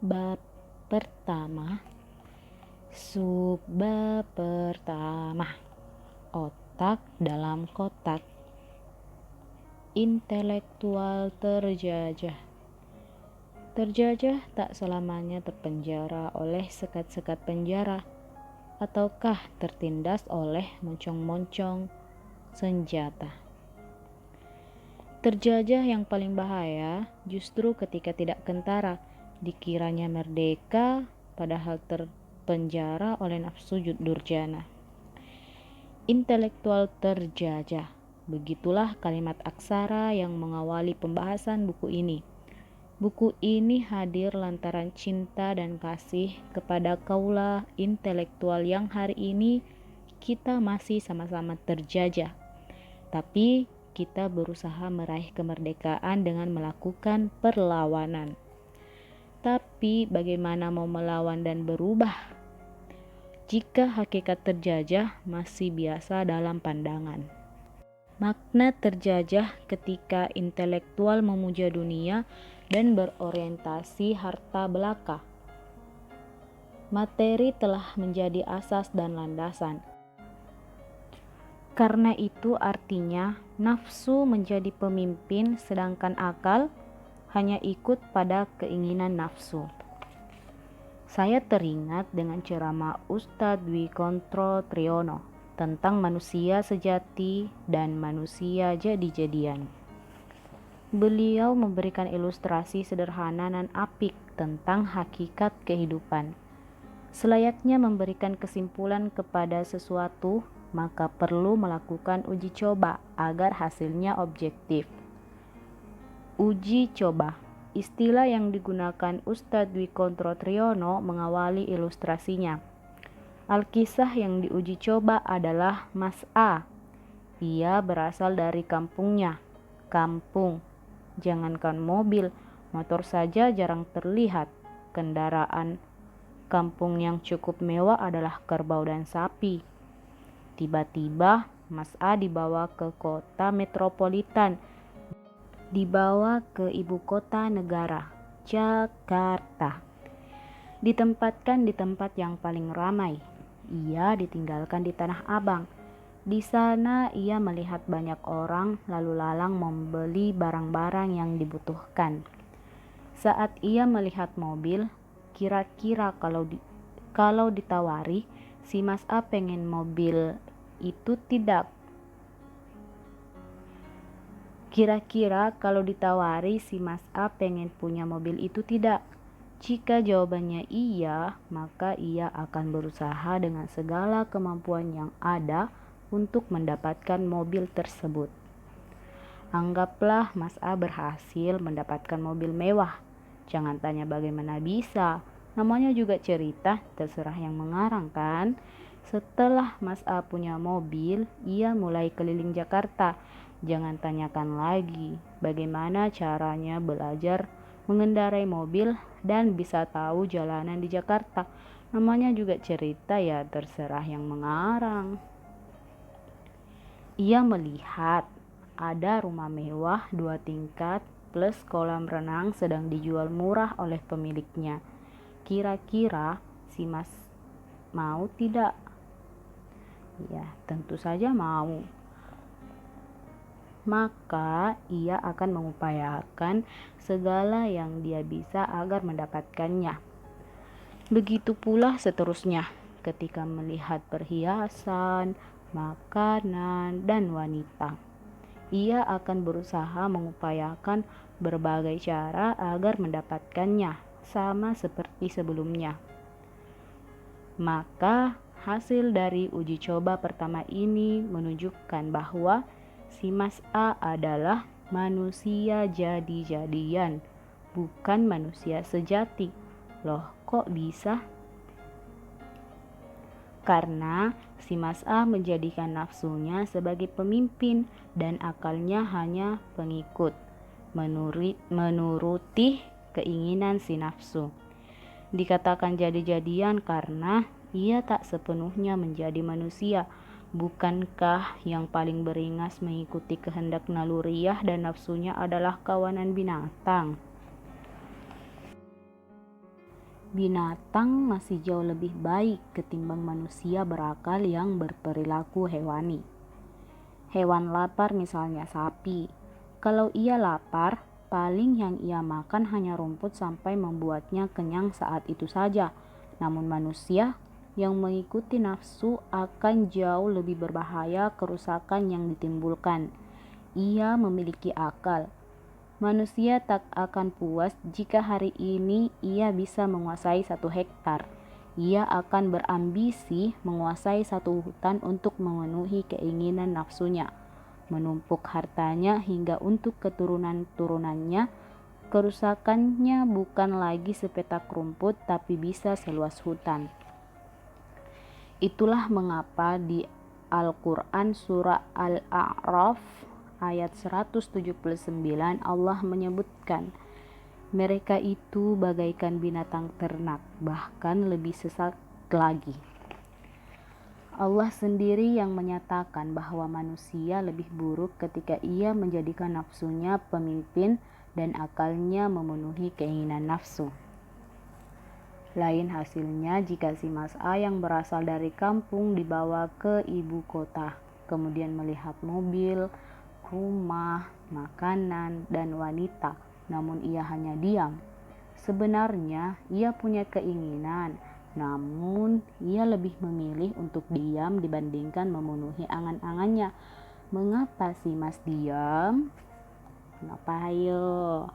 Bab pertama. Subbab pertama. Otak dalam kotak. Intelektual terjajah. Terjajah tak selamanya terpenjara oleh sekat-sekat penjara, ataukah tertindas oleh moncong-moncong senjata. Terjajah yang paling bahaya justru ketika tidak kentara, dikiranya merdeka padahal terpenjara oleh nafsu durjana. Intelektual terjajah, begitulah kalimat aksara yang mengawali pembahasan buku ini. Buku ini hadir lantaran cinta dan kasih kepada kaulah intelektual yang hari ini kita masih sama-sama terjajah. Tapi kita berusaha meraih kemerdekaan dengan melakukan perlawanan. Tapi bagaimana mau melawan dan berubah jika hakikat terjajah masih biasa dalam pandangan? Makna terjajah ketika intelektual memuja dunia dan berorientasi harta belaka. Materi telah menjadi asas dan landasan. Karena itu artinya nafsu menjadi pemimpin sedangkan akal hanya ikut pada keinginan nafsu. Saya teringat dengan ceramah Ustadz Dwi Kontro Triyono tentang manusia sejati dan manusia jadi-jadian. Beliau memberikan ilustrasi sederhana dan apik tentang hakikat kehidupan. Selayaknya memberikan kesimpulan kepada sesuatu, maka perlu melakukan uji coba agar hasilnya objektif. Uji coba, istilah yang digunakan Ustadz Dwi Kontro Triyono mengawali ilustrasinya. Alkisah yang diuji coba adalah Mas A. Ia berasal dari kampungnya. Kampung, jangankan mobil, motor saja jarang terlihat. Kendaraan kampung yang cukup mewah adalah kerbau dan sapi. Tiba-tiba Mas A dibawa ke kota metropolitan, dibawa ke ibu kota negara, Jakarta. Ditempatkan di tempat yang paling ramai. Ia ditinggalkan di Tanah Abang. Di sana ia melihat banyak orang lalu lalang membeli barang-barang yang dibutuhkan. Saat ia melihat mobil, kira-kira kalau ditawari, si Mas A pengen mobil itu tidak? Kira-kira kalau ditawari si Mas A pengen punya mobil itu tidak? Jika jawabannya iya, maka ia akan berusaha dengan segala kemampuan yang ada untuk mendapatkan mobil tersebut. Anggaplah Mas A berhasil mendapatkan mobil mewah. Jangan tanya bagaimana bisa, namanya juga cerita, terserah yang mengarang kan? Setelah Mas A punya mobil, ia mulai keliling Jakarta. Jangan tanyakan lagi bagaimana caranya belajar mengendarai mobil dan bisa tahu jalanan di Jakarta. Namanya juga cerita ya, terserah yang mengarang. Ia melihat ada rumah mewah 2 tingkat plus kolam renang sedang dijual murah oleh pemiliknya. Kira-kira si Mas mau tidak? Ya, tentu saja mau. Maka ia akan mengupayakan segala yang dia bisa agar mendapatkannya. Begitu pula seterusnya ketika melihat perhiasan, makanan, dan wanita. Ia akan berusaha mengupayakan berbagai cara agar mendapatkannya, sama seperti sebelumnya. Maka hasil dari uji coba pertama ini menunjukkan bahwa si Mas A adalah manusia jadi-jadian, bukan manusia sejati. Loh, kok bisa? Karena si Mas A menjadikan nafsunya sebagai pemimpin dan akalnya hanya pengikut, menuruti keinginan si nafsu. Dikatakan jadi-jadian karena ia tak sepenuhnya menjadi manusia. Bukankah yang paling beringas mengikuti kehendak naluriah dan nafsunya adalah kawanan binatang? Binatang masih jauh lebih baik ketimbang manusia berakal yang berperilaku hewani. Hewan lapar misalnya sapi. Kalau ia lapar, paling yang ia makan hanya rumput sampai membuatnya kenyang saat itu saja. Namun manusia yang mengikuti nafsu akan jauh lebih berbahaya kerusakan yang ditimbulkan. Ia memiliki akal. Manusia tak akan puas jika hari ini ia bisa menguasai 1 hektar. Ia akan berambisi menguasai 1 hutan untuk memenuhi keinginan nafsunya, menumpuk hartanya hingga untuk keturunan-turunannya. Kerusakannya bukan lagi sepetak rumput, tapi bisa seluas hutan. Itulah mengapa di Al-Quran surah Al-A'raf ayat 179 Allah menyebutkan, mereka itu bagaikan binatang ternak, bahkan lebih sesat lagi. Allah sendiri yang menyatakan bahwa manusia lebih buruk ketika ia menjadikan nafsunya pemimpin dan akalnya memenuhi keinginan nafsu. Lain hasilnya jika si Mas A yang berasal dari kampung dibawa ke ibu kota, kemudian melihat mobil, rumah, makanan, dan wanita, namun ia hanya diam. Sebenarnya ia punya keinginan, namun ia lebih memilih untuk diam dibandingkan memenuhi angan-angannya. Mengapa si Mas diam? Kenapa ayo?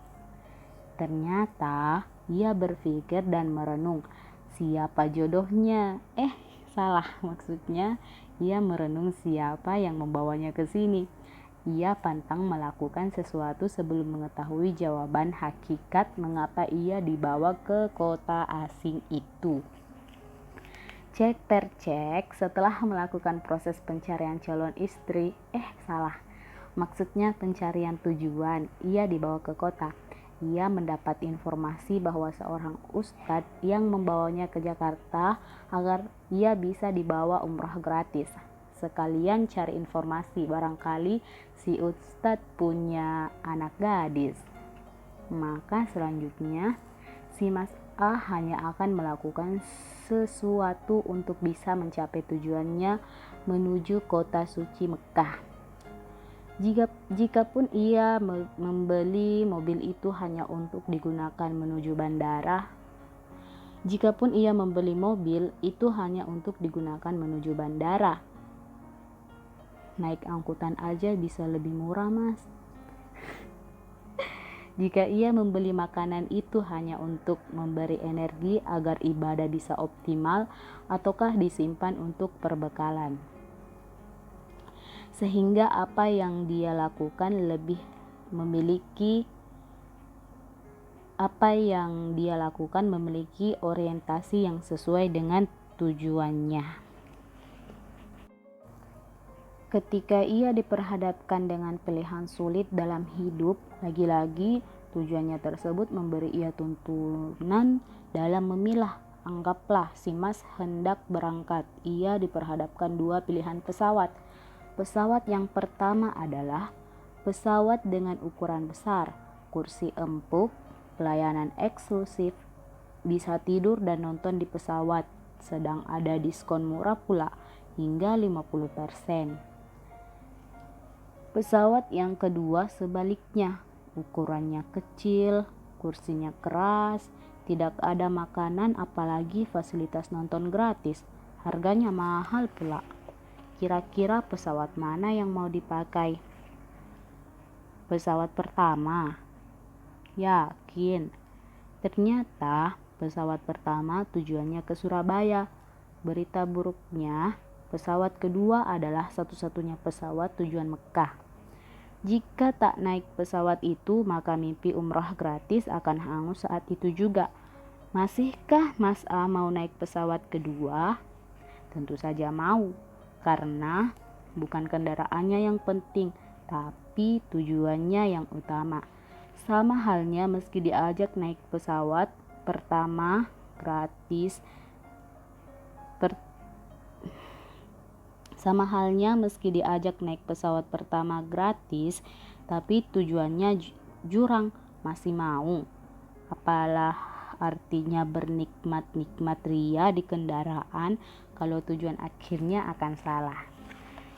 Ternyata ia berpikir dan merenung, siapa jodohnya? Salah, maksudnya ia merenung siapa yang membawanya ke sini. Ia pantang melakukan sesuatu sebelum mengetahui jawaban hakikat mengapa ia dibawa ke kota asing itu. Cek per cek, setelah melakukan proses pencarian calon istri, maksudnya pencarian tujuan, ia dibawa ke kota. Ia mendapat informasi bahwa seorang ustadz yang membawanya ke Jakarta agar ia bisa dibawa umrah gratis. Sekalian cari informasi, barangkali si ustadz punya anak gadis. Maka selanjutnya si Mas A hanya akan melakukan sesuatu untuk bisa mencapai tujuannya menuju kota suci Mekah. Jikapun ia membeli mobil itu hanya untuk digunakan menuju bandara, naik angkutan aja bisa lebih murah, Mas. Jika ia membeli makanan itu hanya untuk memberi energi agar ibadah bisa optimal, ataukah disimpan untuk perbekalan. Sehingga apa yang dia lakukan memiliki orientasi yang sesuai dengan tujuannya. Ketika ia diperhadapkan dengan pilihan sulit dalam hidup, lagi-lagi tujuannya tersebut memberi ia tuntunan dalam memilah. Anggaplah si Mas hendak berangkat. Ia diperhadapkan 2 pilihan pesawat. Pesawat yang pertama adalah pesawat dengan ukuran besar, kursi empuk, pelayanan eksklusif, bisa tidur dan nonton di pesawat, sedang ada diskon murah pula, hingga 50%. Pesawat yang kedua sebaliknya, ukurannya kecil, kursinya keras, tidak ada makanan apalagi fasilitas nonton gratis, harganya mahal pula. Kira-kira pesawat mana yang mau dipakai? Pesawat pertama. Yakin? Ternyata pesawat pertama tujuannya ke Surabaya. Berita buruknya, pesawat kedua adalah satu-satunya pesawat tujuan Mekah. Jika tak naik pesawat itu, maka mimpi umrah gratis akan hangus saat itu juga. Masihkah Mas A mau naik pesawat kedua? Tentu saja mau, karena bukan kendaraannya yang penting, tapi tujuannya yang utama. Sama halnya meski diajak naik pesawat pertama gratis, tapi tujuannya jurang, masih mau. artinya bernikmat-nikmat ria di kendaraan kalau tujuan akhirnya akan salah.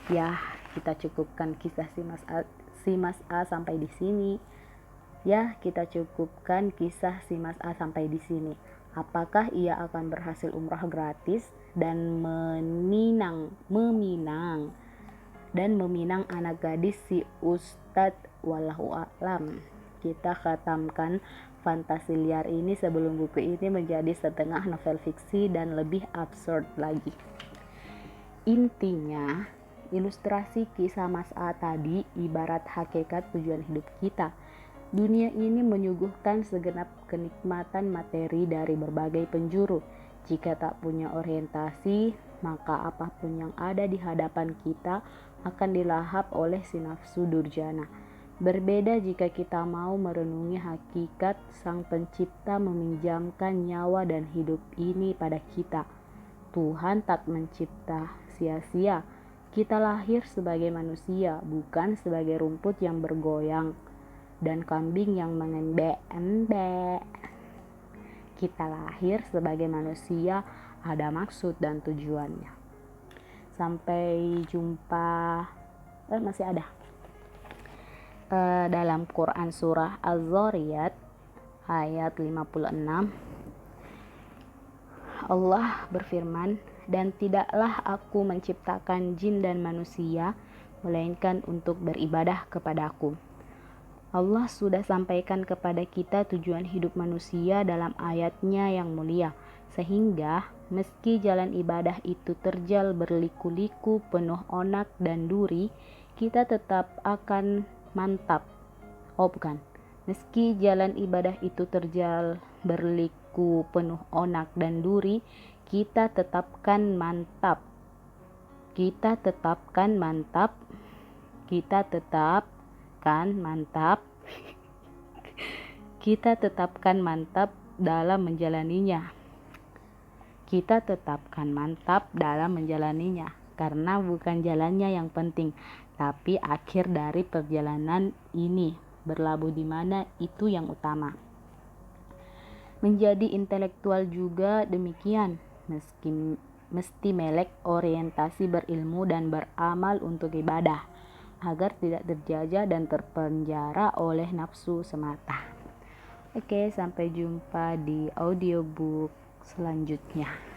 Ya, kita cukupkan kisah si Mas A sampai di sini. Apakah ia akan berhasil umrah gratis dan meminang anak gadis si Ustadz? Wallahu a'lam. Kita khatamkan fantasi liar ini sebelum buku ini menjadi setengah novel fiksi dan lebih absurd lagi. Intinya, ilustrasi kisah Mas A tadi ibarat hakikat tujuan hidup kita. Dunia ini menyuguhkan segenap kenikmatan materi dari berbagai penjuru. Jika tak punya orientasi, maka apapun yang ada di hadapan kita akan dilahap oleh si nafsu durjana. Berbeda jika kita mau merenungi hakikat Sang Pencipta meminjamkan nyawa dan hidup ini pada kita. Tuhan tak mencipta sia-sia. Kita lahir sebagai manusia, bukan sebagai rumput yang bergoyang dan kambing yang mengembek-embek. Kita lahir sebagai manusia, ada maksud dan tujuannya. Sampai jumpa. Masih ada. Dalam Quran surah Az-Zariyat ayat 56, Allah berfirman, "Dan tidaklah aku menciptakan jin dan manusia melainkan untuk beribadah kepadaku." Allah sudah sampaikan kepada kita tujuan hidup manusia dalam ayatnya yang mulia, sehingga meski jalan ibadah itu terjal berliku-liku penuh onak dan duri, kita tetap akan Meski jalan ibadah itu terjal berliku penuh onak dan duri, kita tetapkan mantap. Kita tetapkan mantap dalam menjalaninya. Karena bukan jalannya yang penting, tapi akhir dari perjalanan ini, berlabuh di mana, itu yang utama. Menjadi intelektual juga demikian, mesti melek orientasi berilmu dan beramal untuk ibadah, agar tidak terjajah dan terpenjara oleh nafsu semata. Oke, sampai jumpa di audiobook selanjutnya.